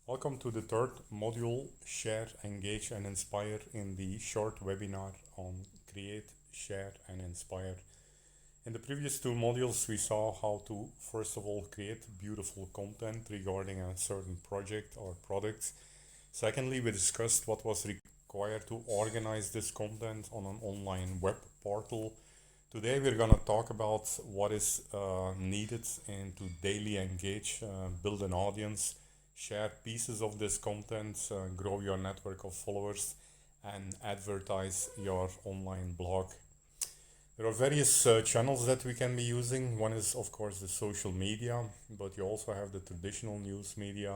Welcome to the third module, Share, Engage and Inspire in the short webinar on Create, Share and Inspire. In the previous two modules, we saw how to, first of all, create beautiful content regarding a certain project or product. Secondly, we discussed what was required to organize this content on an online web portal. Today, we're going to talk about what is needed and to daily engage, build an audience, share pieces of this content, grow your network of followers, and advertise your online blog. There are various channels that we can be using. One is, of course, the social media, but you also have the traditional news media.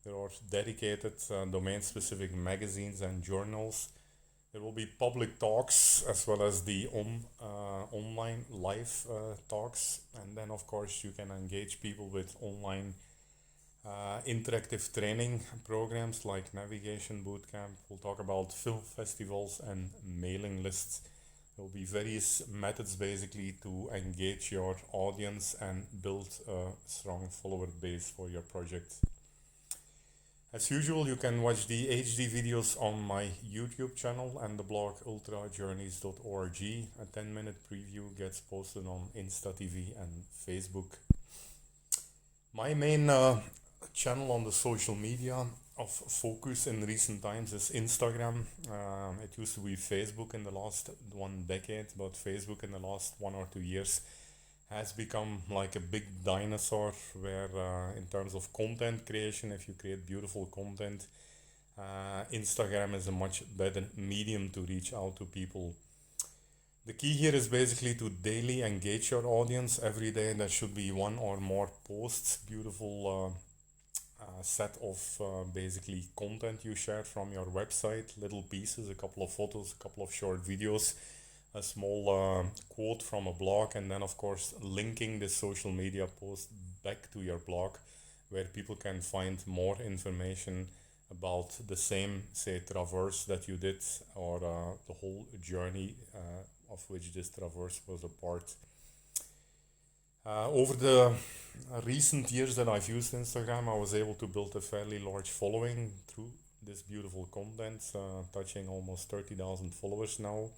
There are dedicated domain-specific magazines and journals. There will be public talks as well as the online live talks. And then, of course, you can engage people with online interactive training programs like Navigation Bootcamp. We'll talk about film festivals and mailing lists. There will be various methods basically to engage your audience and build a strong follower base for your project. As usual, you can watch the HD videos on my YouTube channel and the blog ultrajourneys.org. A 10-minute preview gets posted on Insta TV and Facebook. My main channel on the social media of focus in recent times is Instagram. It used to be Facebook in the last 1 decade, but Facebook in the last 1 or 2 years has become like a big dinosaur where in terms of content creation, if you create beautiful content, Instagram is a much better medium to reach out to people. The key here is basically to daily engage your audience. Every day there should be one or more posts, beautiful set of basically content you share from your website, little pieces, a couple of photos, a couple of short videos, a small quote from a blog, and then of course linking the social media post back to your blog where people can find more information about the same, say, traverse that you did or the whole journey of which this traverse was a part. Over the recent years that I've used Instagram, I was able to build a fairly large following through this beautiful content, touching almost 30,000 followers now.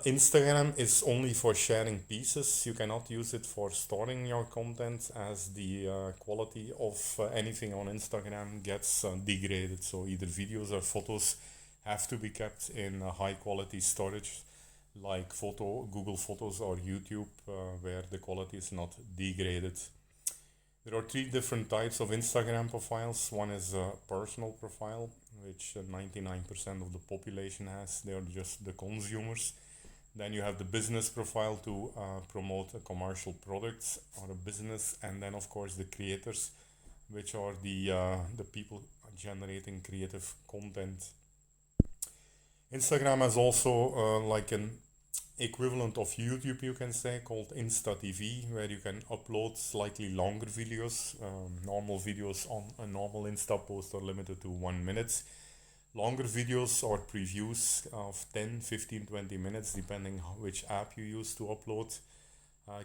Instagram is only for sharing pieces. You cannot use it for storing your content as the quality of anything on Instagram gets degraded. So either videos or photos have to be kept in high quality storage like Google Photos or YouTube, where the quality is not degraded. There are 3 different types of Instagram profiles. One is a personal profile, which 99% of the population has. They are just the consumers. Then you have the business profile to promote a commercial product or a business, and then of course the creators, which are the people generating creative content. Instagram has also like an equivalent of YouTube, you can say, called Insta TV, where you can upload slightly longer videos. Normal videos on a normal Insta post are limited to 1 minute. Longer videos or previews of 10, 15, 20 minutes, depending which app you use to upload,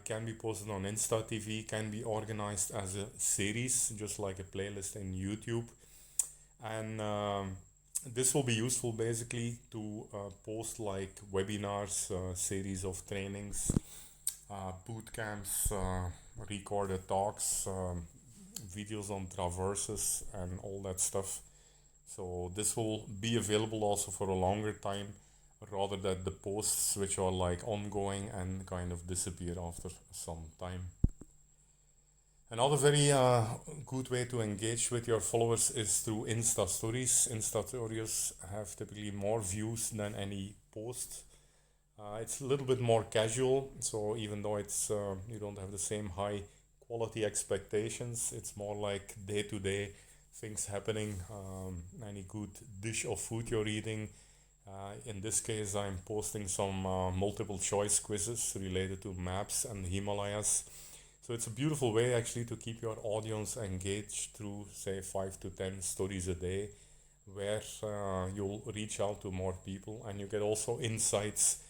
can be posted on Insta TV, can be organized as a series, just like a playlist in YouTube. And this will be useful basically to post like webinars, series of trainings, boot camps, recorded talks, videos on traverses and all that stuff. So this will be available also for a longer time rather than the posts which are like ongoing and kind of disappear after some time. Another very good way to engage with your followers is through Insta Stories. Insta Stories have typically more views than any post. It's a little bit more casual, so even though it's you don't have the same high quality expectations, it's more like day-to-day things happening. Any good dish of food you're eating. In this case, I'm posting some multiple choice quizzes related to maps and the Himalayas. So it's a beautiful way actually to keep your audience engaged through, say, 5 to 10 stories a day, where you'll reach out to more people and you get also insights.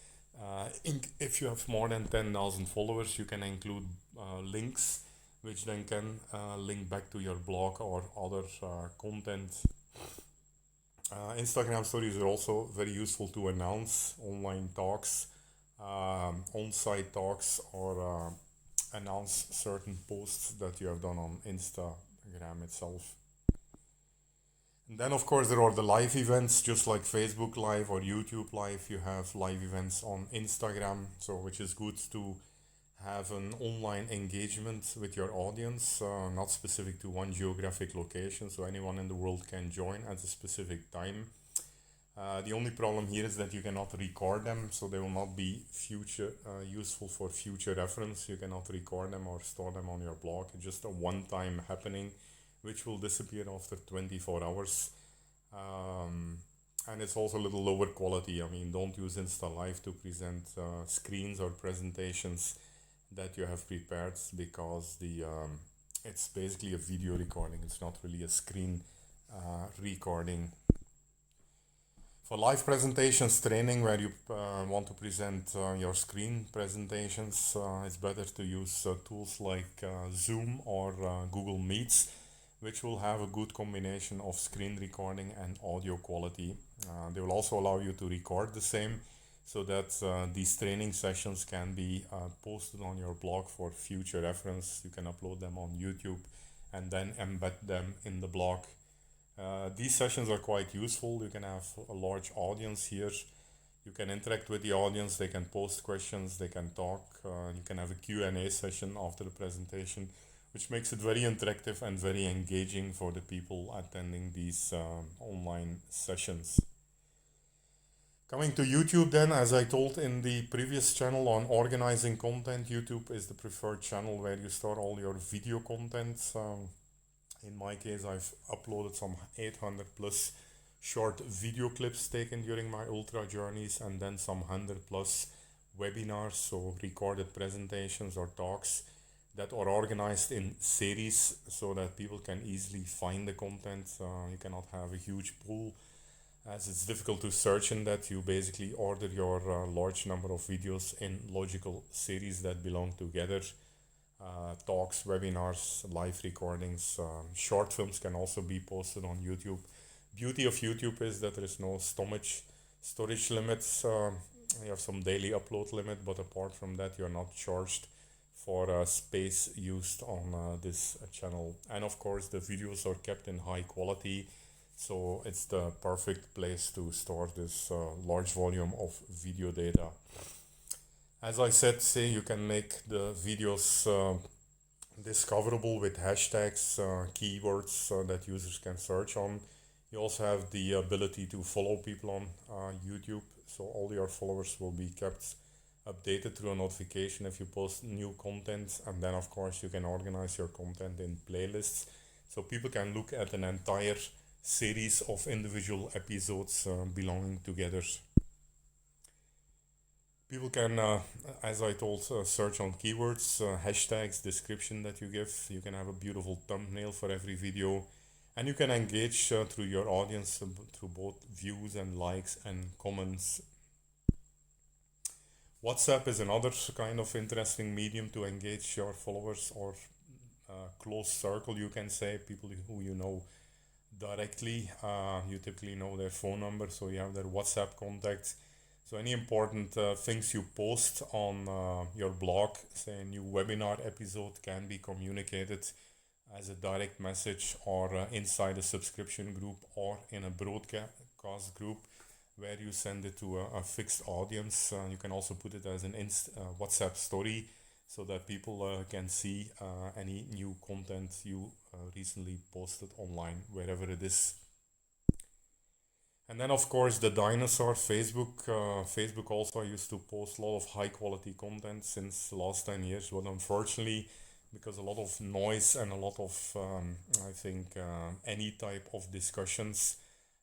If you have more than 10,000 followers, you can include links which then can link back to your blog or other content. Instagram stories are also very useful to announce online talks, on-site talks, or announce certain posts that you have done on Instagram itself. And then, of course, there are the live events, just like Facebook Live or YouTube Live. You have live events on Instagram, so which is good to have an online engagement with your audience, not specific to one geographic location, so anyone in the world can join at a specific time. The only problem here is that you cannot record them, so they will not be future useful for future reference. You cannot record them or store them on your blog. It's just a one-time happening, which will disappear after 24 hours. And it's also a little lower quality. I mean, don't use Insta Live to present screens or presentations that you have prepared, because it's basically a video recording. It's not really a screen recording. For live presentations training, where you want to present your screen presentations, it's better to use tools like Zoom or Google Meets, which will have a good combination of screen recording and audio quality. They will also allow you to record the same, so that these training sessions can be posted on your blog for future reference. You can upload them on YouTube and then embed them in the blog. These sessions are quite useful. You can have a large audience here. You can interact with the audience. They can post questions. They can talk. You can have a Q&A session after the presentation, which makes it very interactive and very engaging for the people attending these online sessions. Coming to YouTube then, as I told in the previous channel on organizing content, YouTube is the preferred channel where you store all your video content. In my case, I've uploaded some 800 plus short video clips taken during my ultra journeys, and then some 100 plus webinars, so recorded presentations or talks that are organized in series so that people can easily find the content. You cannot have a huge pool, as it's difficult to search in that. You basically order your large number of videos in logical series that belong together. Talks, webinars, live recordings, short films can also be posted on YouTube. Beauty of YouTube is that there is no storage limits. You have some daily upload limit, but apart from that, you're not charged for space used on this channel. And of course, the videos are kept in high quality, so it's the perfect place to store this large volume of video data. As I said, you can make the videos discoverable with hashtags, keywords that users can search on. You also have the ability to follow people on YouTube, so all your followers will be kept updated through a notification if you post new content. And then of course you can organize your content in playlists, so people can look at an entire series of individual episodes belonging together. People can, as I told, search on keywords, hashtags, description that you give. You can have a beautiful thumbnail for every video, and you can engage through your audience through both views and likes and comments. WhatsApp is another kind of interesting medium to engage your followers or close circle, you can say, people who you know directly. You typically know their phone number, so you have their WhatsApp contacts. So any important things you post on your blog, say a new webinar episode, can be communicated as a direct message or inside a subscription group or in a broadcast group where you send it to a fixed audience. You can also put it as an WhatsApp story so that people can see any new content you recently posted online, wherever it is. And then of course the dinosaur, Facebook. Facebook also used to post a lot of high quality content since the last 10 years, but unfortunately, because a lot of noise and a lot of, I think, any type of discussions,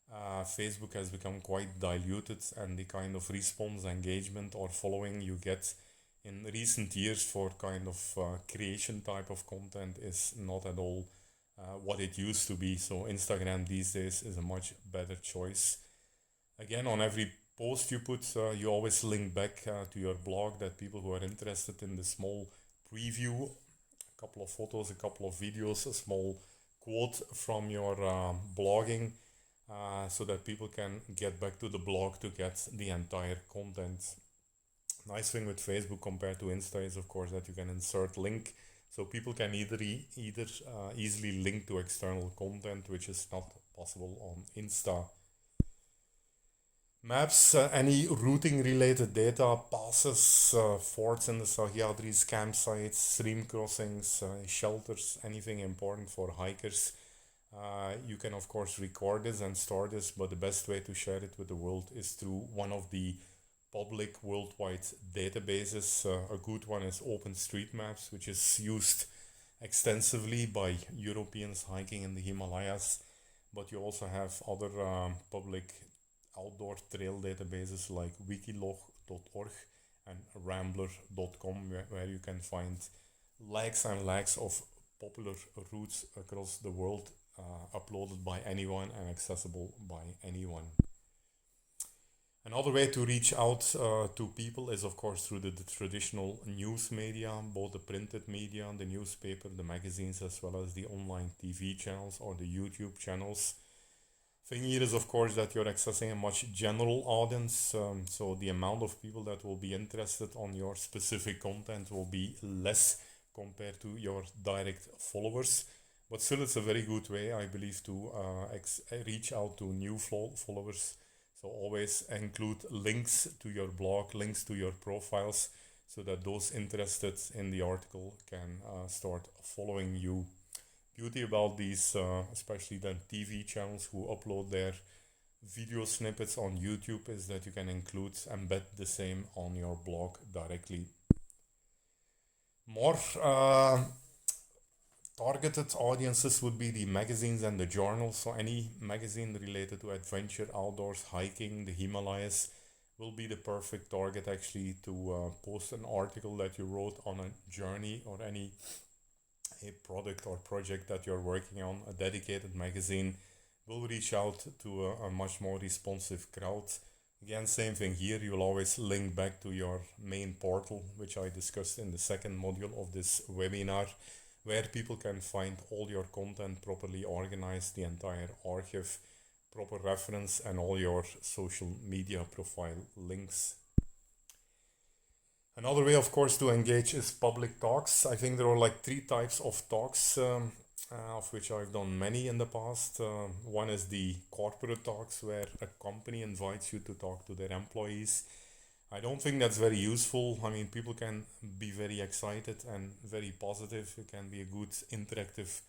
Facebook has become quite diluted, and the kind of response, engagement or following you get in recent years for kind of creation type of content is not at all what it used to be. So Instagram these days is a much better choice. Again, on every post you put, you always link back to your blog, that people who are interested in the small preview couple of photos, a couple of videos, a small quote from your blogging, so that people can get back to the blog to get the entire content. Nice thing with Facebook compared to Insta is of course that you can insert link, so people can either easily link to external content, which is not possible on Insta. Maps, any routing related data, passes, forts in the Sahyadris, campsites, stream crossings, shelters, anything important for hikers. You can of course record this and store this, but the best way to share it with the world is through one of the public worldwide databases. A good one is OpenStreetMaps, which is used extensively by Europeans hiking in the Himalayas, but you also have other public outdoor trail databases like wikilog.org and rambler.com, where you can find lakhs and lakhs of popular routes across the world, uploaded by anyone and accessible by anyone. Another way to reach out to people is of course through the traditional news media, both the printed media, the newspaper, the magazines, as well as the online TV channels or the YouTube channels. Thing here is of course that you're accessing a much general audience, so the amount of people that will be interested on your specific content will be less compared to your direct followers, but still it's a very good way, I believe, to reach out to new followers. So always include links to your blog, links to your profiles, so that those interested in the article can start following you. Beauty about these, especially the TV channels who upload their video snippets on YouTube, is that you can embed the same on your blog directly. More targeted audiences would be the magazines and the journals. So any magazine related to adventure, outdoors, hiking, the Himalayas will be the perfect target actually to post an article that you wrote on a journey or any a product or project that you're working on. A dedicated magazine will reach out to a much more responsive crowd. Again, same thing here, you'll always link back to your main portal, which I discussed in the second module of this webinar, where people can find all your content properly organized, the entire archive, proper reference, and all your social media profile links. Another way, of course, to engage is public talks. I think there are like 3 types of talks, of which I've done many in the past. One is the corporate talks, where a company invites you to talk to their employees. I don't think that's very useful. I mean, people can be very excited and very positive. It can be a good interactive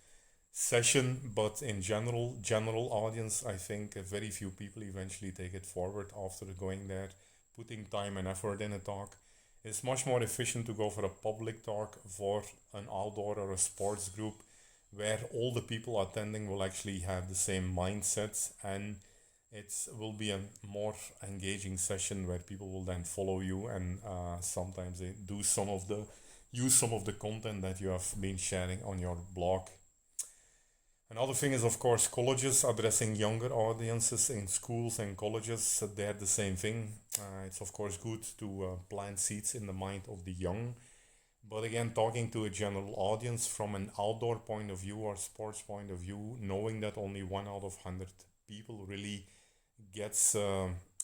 session, but in general audience, I think very few people eventually take it forward after going there, putting time and effort in a talk. It's much more efficient to go for a public talk for an outdoor or a sports group, where all the people attending will actually have the same mindset, and it will be a more engaging session where people will then follow you, and sometimes they use some of the content that you have been sharing on your blog. Another thing is of course colleges, addressing younger audiences in schools and colleges. They're the same thing. It's of course good to plant seeds in the mind of the young, but again, talking to a general audience from an outdoor point of view or sports point of view, knowing that only 1 out of 100 people really gets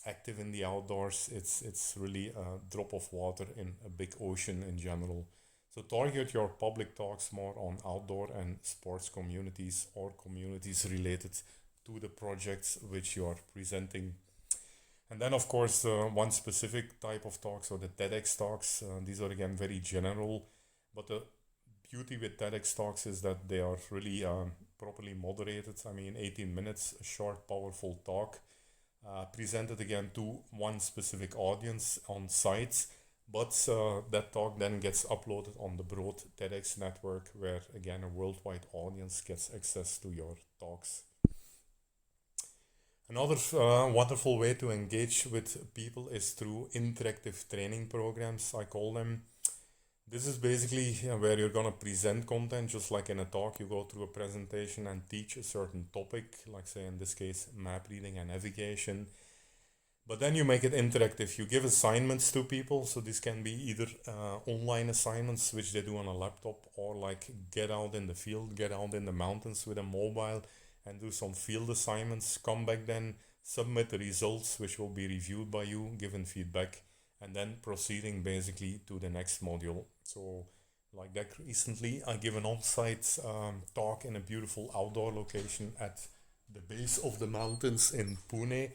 active in the outdoors, it's really a drop of water in a big ocean in general. So target your public talks more on outdoor and sports communities or communities related to the projects which you are presenting. And then of course one specific type of talks, so the TEDx talks. These are again very general, but the beauty with TEDx talks is that they are really properly moderated. I mean, 18 minutes, a short, powerful talk, presented again to one specific audience on site. But that talk then gets uploaded on the broad TEDx network, where again a worldwide audience gets access to your talks. Another wonderful way to engage with people is through interactive training programs, I call them. This is basically where you're going to present content, just like in a talk. You go through a presentation and teach a certain topic, like say in this case map reading and navigation. But then you make it interactive. You give assignments to people. So this can be either online assignments, which they do on a laptop, or like get out in the field, get out in the mountains with a mobile and do some field assignments. Come back then, submit the results, which will be reviewed by you, given feedback, and then proceeding basically to the next module. So like that recently, I give an on-site talk in a beautiful outdoor location at the base of the mountains in Pune,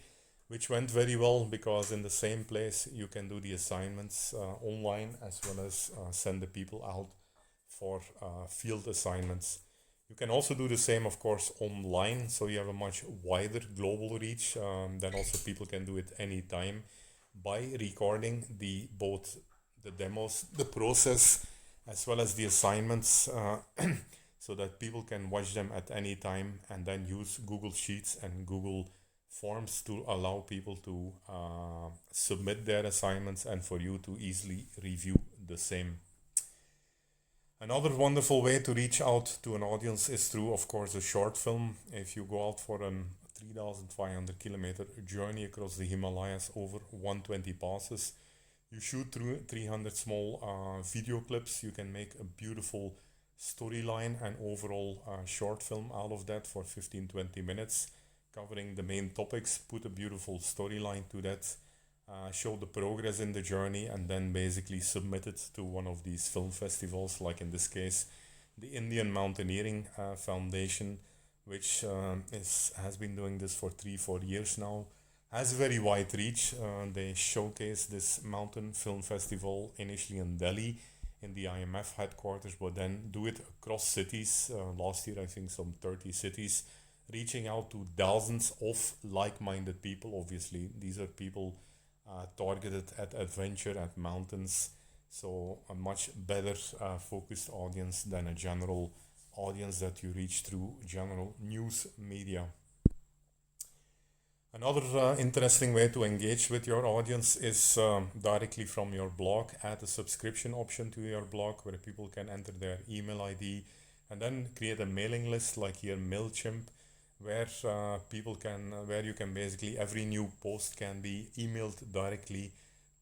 which went very well because in the same place you can do the assignments online as well as send the people out for field assignments. You can also do the same, of course, online, so you have a much wider global reach. Then also people can do it anytime by recording the both the demos, the process, as well as the assignments, so that people can watch them at any time and then use Google Sheets and Google Forms to allow people to submit their assignments and for you to easily review the same. Another wonderful way to reach out to an audience is through, of course, a short film. If you go out for a 3,500 kilometer journey across the Himalayas over 120 passes, you shoot through 300 small video clips. You can make a beautiful storyline and overall short film out of that for 15-20 minutes, covering the main topics, put a beautiful storyline to that, show the progress in the journey, and then basically submit it to one of these film festivals, like in this case, the Indian Mountaineering Foundation, which has been doing this for 3-4 years now. Has a very wide reach. They showcase this mountain film festival initially in Delhi, in the IMF headquarters, but then do it across cities. Last year, I think some 30 cities, reaching out to thousands of like-minded people. Obviously, these are people targeted at adventure, at mountains, so a much better focused audience than a general audience that you reach through general news media. Another interesting way to engage with your audience is directly from your blog. Add a subscription option to your blog where people can enter their email ID and then create a mailing list like here MailChimp, where where you can basically, every new post can be emailed directly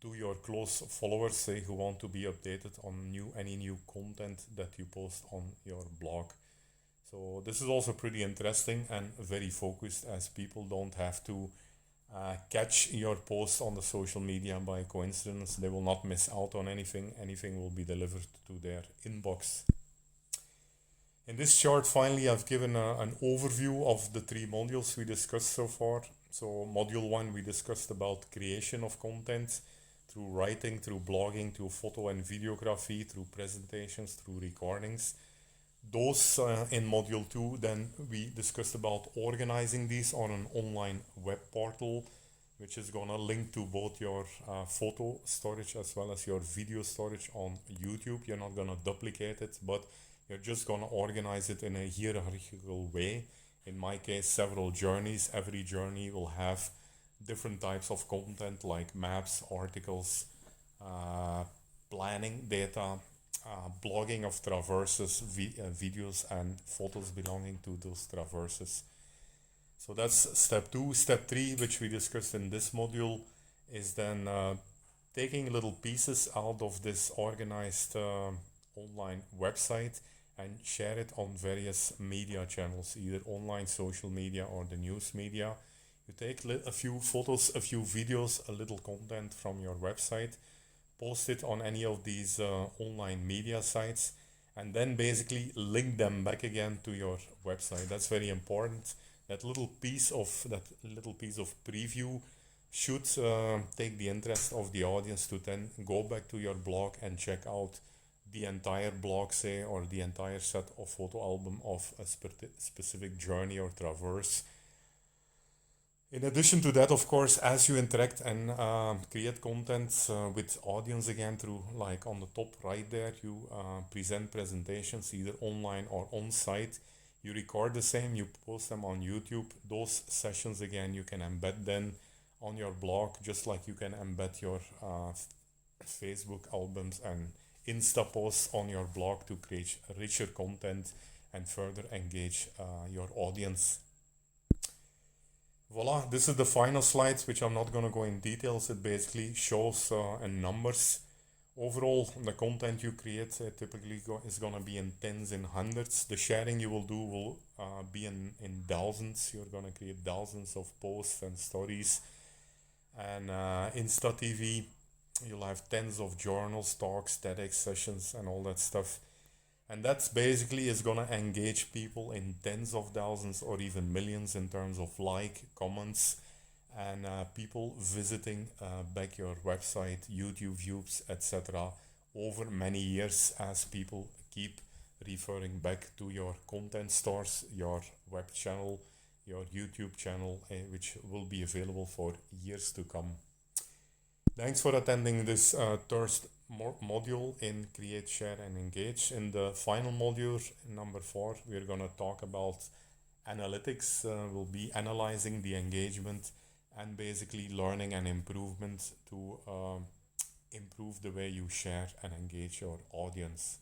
to your close followers, say, who want to be updated on any new content that you post on your blog. So this is also pretty interesting and very focused, as people don't have to catch your post on the social media by coincidence. They will not miss out on anything. Anything will be delivered to their inbox. In this chart, finally, I've given an overview of the 3 modules we discussed so far. So module 1, we discussed about creation of content through writing, through blogging, through photo and videography, through presentations, through recordings. Those in module 2, then we discussed about organizing these on an online web portal, which is gonna link to both your photo storage as well as your video storage on YouTube. You're not gonna duplicate it, but you're just gonna organize it in a hierarchical way. In my case, several journeys. Every journey will have different types of content like maps, articles, planning data, blogging of traverses, videos and photos belonging to those traverses. So that's step 2. Step 3, which we discussed in this module, is then taking little pieces out of this organized online website and share it on various media channels, either online social media or the news media. You take a few photos, a few videos, a little content from your website, post it on any of these online media sites, and then basically link them back again to your website. That's very important. That little piece of preview should take the interest of the audience to then go back to your blog and check out the entire blog, say, or the entire set of photo album of a specific journey or traverse. In addition to that, of course, as you interact and create content with audience again through, like on the top right there, you present presentations either online or on site. You record the same, you post them on YouTube. Those sessions again, you can embed then on your blog, just like you can embed your Facebook albums and Insta posts on your blog to create richer content and further engage your audience. Voila, this is the final slides, which I'm not going to go in details. It basically shows in numbers. Overall, the content you create typically is going to be in tens and hundreds. The sharing you will do will be in thousands. You're going to create thousands of posts and stories. And Insta TV, you'll have tens of journals, talks, TEDx sessions, and all that stuff. And that's basically is gonna engage people in tens of thousands or even millions in terms of comments, and people visiting back your website, YouTube views, etc. over many years as people keep referring back to your content stores, your web channel, your YouTube channel, which will be available for years to come. Thanks for attending this third module in Create, Share, and Engage. In the final module, number 4, we're going to talk about analytics. We'll be analyzing the engagement and basically learning an improvement to improve the way you share and engage your audience.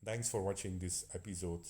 Thanks for watching this episode.